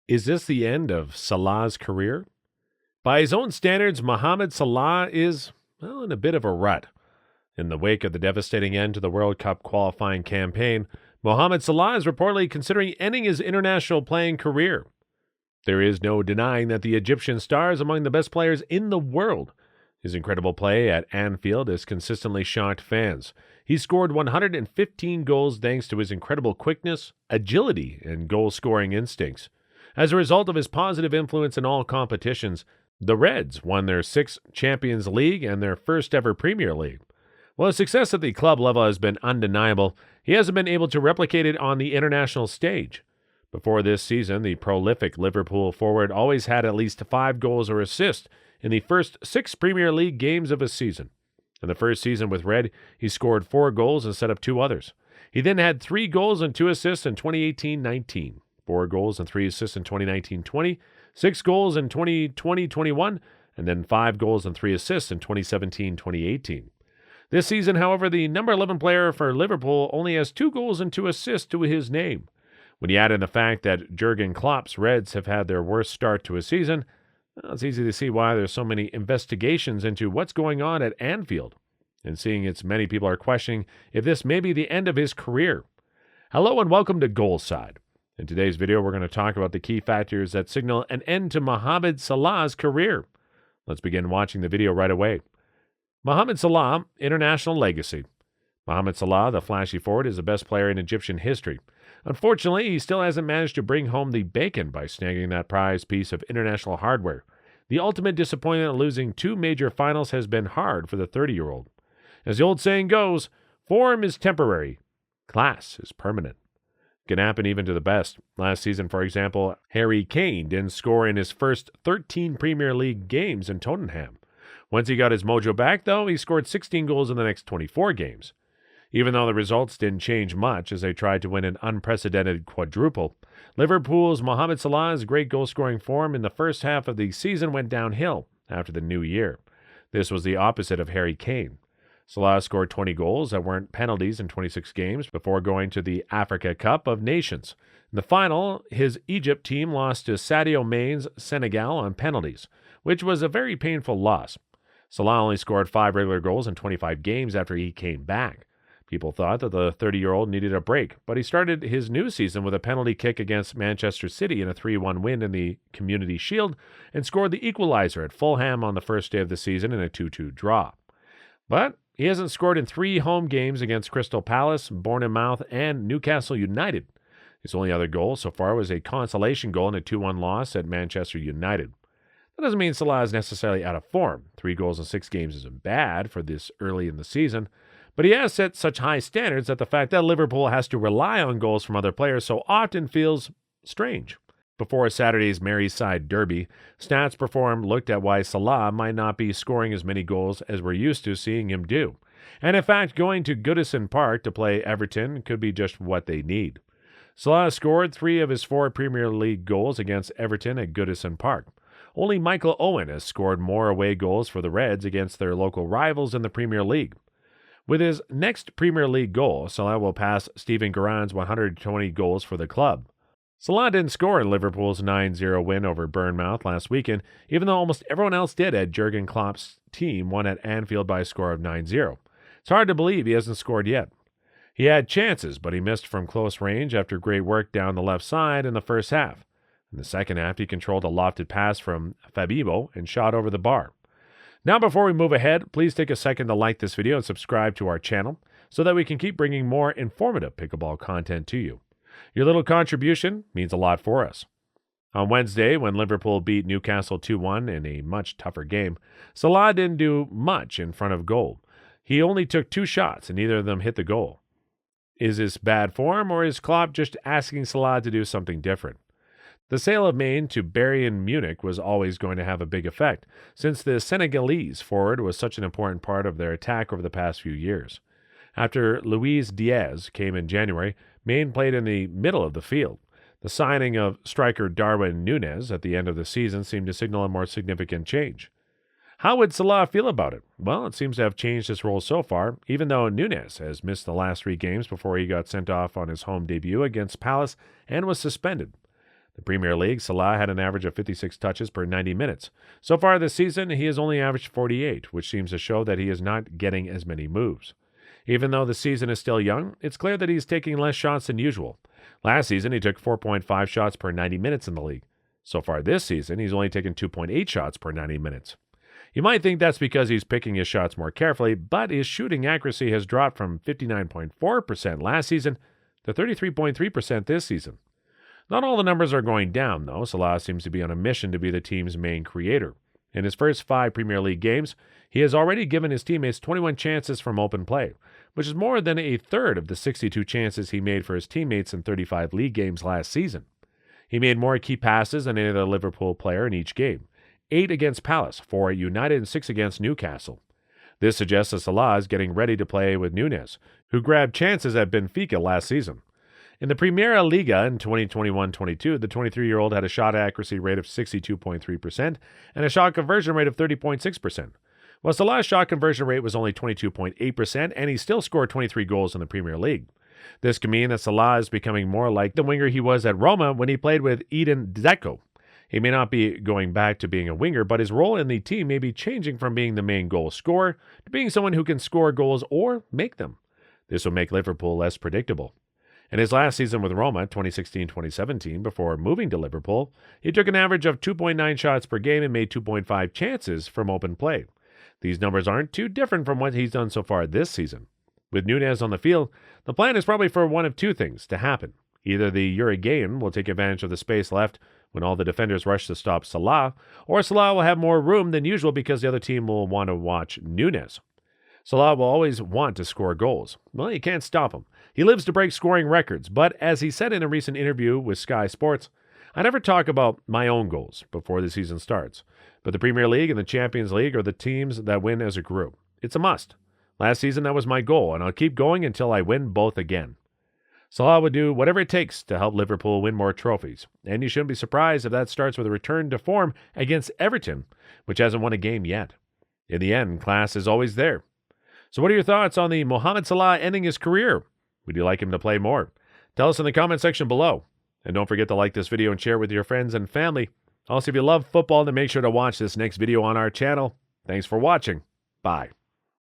Is this the end of Salah's career? By his own standards, Mohamed Salah is, well, in a bit of a rut. In the wake of the devastating end to the World Cup qualifying campaign, Mohamed Salah is reportedly considering ending his international playing career. There is no denying that the Egyptian star is among the best players in the world. His incredible play at Anfield has consistently shocked fans. He scored 115 goals thanks to his incredible quickness, agility, and goal-scoring instincts. As a result of his positive influence in all competitions, the Reds won their sixth Champions League and their first ever Premier League. While his success at the club level has been undeniable, he hasn't been able to replicate it on the international stage. Before this season, the prolific Liverpool forward always had at least 5 goals or assists in the first 6 Premier League games of a season. In the first season with Red, he scored 4 goals and set up 2 others. He then had 3 goals and 2 assists in 2018-19, 4 goals and 3 assists in 2019-20, 6 goals in 2020-21, and then 5 goals and 3 assists in 2017-2018. This season, however, the number 11 player for Liverpool only has 2 goals and 2 assists to his name. When you add in the fact that Jurgen Klopp's Reds have had their worst start to a season, well, it's easy to see why there's so many investigations into what's going on at Anfield. And seeing it's many people are questioning if this may be the end of his career. Hello and welcome to Goalside. In today's video, we're going to talk about the key factors that signal an end to Mohamed Salah's career. Let's begin watching the video right away. Mohamed Salah, international legacy. Mohamed Salah, the flashy forward, is the best player in Egyptian history. Unfortunately, he still hasn't managed to bring home the bacon by snagging that prized piece of international hardware. The ultimate disappointment of losing 2 major finals has been hard for the 30-year-old. As the old saying goes, form is temporary, class is permanent. It can happen even to the best. Last season, for example, Harry Kane didn't score in his first 13 Premier League games in Tottenham. Once he got his mojo back, though, he scored 16 goals in the next 24 games. Even though the results didn't change much as they tried to win an unprecedented quadruple, Liverpool's Mohamed Salah's great goal-scoring form in the first half of the season went downhill after the new year. This was the opposite of Harry Kane. Salah scored 20 goals that weren't penalties in 26 games before going to the Africa Cup of Nations. In the final, his Egypt team lost to Sadio Mane's Senegal on penalties, which was a very painful loss. Salah only scored 5 regular goals in 25 games after he came back. People thought that the 30-year-old needed a break, but he started his new season with a penalty kick against Manchester City in a 3-1 win in the Community Shield and scored the equalizer at Fulham on the first day of the season in a 2-2 draw. But he hasn't scored in 3 home games against Crystal Palace, Bournemouth, and Newcastle United. His only other goal so far was a consolation goal in a 2-1 loss at Manchester United. That doesn't mean Salah is necessarily out of form. 3 goals in 6 games isn't bad for this early in the season, but he has set such high standards that the fact that Liverpool has to rely on goals from other players so often feels strange. Before Saturday's Merseyside derby, Stats Perform looked at why Salah might not be scoring as many goals as we're used to seeing him do. And in fact, going to Goodison Park to play Everton could be just what they need. Salah scored 3 of his 4 Premier League goals against Everton at Goodison Park. Only Michael Owen has scored more away goals for the Reds against their local rivals in the Premier League. With his next Premier League goal, Salah will pass Steven Gerrard's 120 goals for the club. Salah didn't score in Liverpool's 9-0 win over Bournemouth last weekend, even though almost everyone else did at Jurgen Klopp's team won at Anfield by a score of 9-0. It's hard to believe he hasn't scored yet. He had chances, but he missed from close range after great work down the left side in the first half. In the second half, he controlled a lofted pass from Fabinho and shot over the bar. Now, before we move ahead, please take a second to like this video and subscribe to our channel so that we can keep bringing more informative pickleball content to you. Your little contribution means a lot for us. On Wednesday, when Liverpool beat Newcastle 2-1 in a much tougher game, Salah didn't do much in front of goal. He only took 2 shots and neither of them hit the goal. Is this bad form or is Klopp just asking Salah to do something different? The sale of Maine to Bayern Munich was always going to have a big effect, since the Senegalese forward was such an important part of their attack over the past few years. After Luis Diaz came in January, Maine played in the middle of the field. The signing of striker Darwin Núñez at the end of the season seemed to signal a more significant change. How would Salah feel about it? Well, it seems to have changed his role so far, even though Núñez has missed the last 3 games before he got sent off on his home debut against Palace and was suspended. The Premier League, Salah had an average of 56 touches per 90 minutes. So far this season, he has only averaged 48, which seems to show that he is not getting as many moves. Even though the season is still young, it's clear that he's taking less shots than usual. Last season, he took 4.5 shots per 90 minutes in the league. So far this season, he's only taken 2.8 shots per 90 minutes. You might think that's because he's picking his shots more carefully, but his shooting accuracy has dropped from 59.4% last season to 33.3% this season. Not all the numbers are going down, though. Salah seems to be on a mission to be the team's main creator. In his first 5 Premier League games, he has already given his teammates 21 chances from open play, which is more than a third of the 62 chances he made for his teammates in 35 league games last season. He made more key passes than any other Liverpool player in each game. 8 against Palace, 4 at United, and 6 against Newcastle. This suggests that Salah is getting ready to play with Núñez, who grabbed chances at Benfica last season. In the Primera Liga in 2021-22, the 23-year-old had a shot accuracy rate of 62.3% and a shot conversion rate of 30.6%. While Salah's shot conversion rate was only 22.8%, and he still scored 23 goals in the Premier League. This can mean that Salah is becoming more like the winger he was at Roma when he played with Edin Dzeko. He may not be going back to being a winger, but his role in the team may be changing from being the main goal scorer to being someone who can score goals or make them. This will make Liverpool less predictable. In his last season with Roma, 2016-2017, before moving to Liverpool, he took an average of 2.9 shots per game and made 2.5 chances from open play. These numbers aren't too different from what he's done so far this season. With Núñez on the field, the plan is probably for one of two things to happen. Either the Uruguayan will take advantage of the space left when all the defenders rush to stop Salah, or Salah will have more room than usual because the other team will want to watch Núñez. Salah will always want to score goals. Well, you can't stop him. He lives to break scoring records, but as he said in a recent interview with Sky Sports, I never talk about my own goals before the season starts, but the Premier League and the Champions League are the teams that win as a group. It's a must. Last season, that was my goal, and I'll keep going until I win both again. Salah would do whatever it takes to help Liverpool win more trophies, and you shouldn't be surprised if that starts with a return to form against Everton, which hasn't won a game yet. In the end, class is always there. So what are your thoughts on the Mohamed Salah ending his career? Would you like him to play more? Tell us in the comment section below. And don't forget to like this video and share it with your friends and family. Also, if you love football, then make sure to watch this next video on our channel. Thanks for watching. Bye.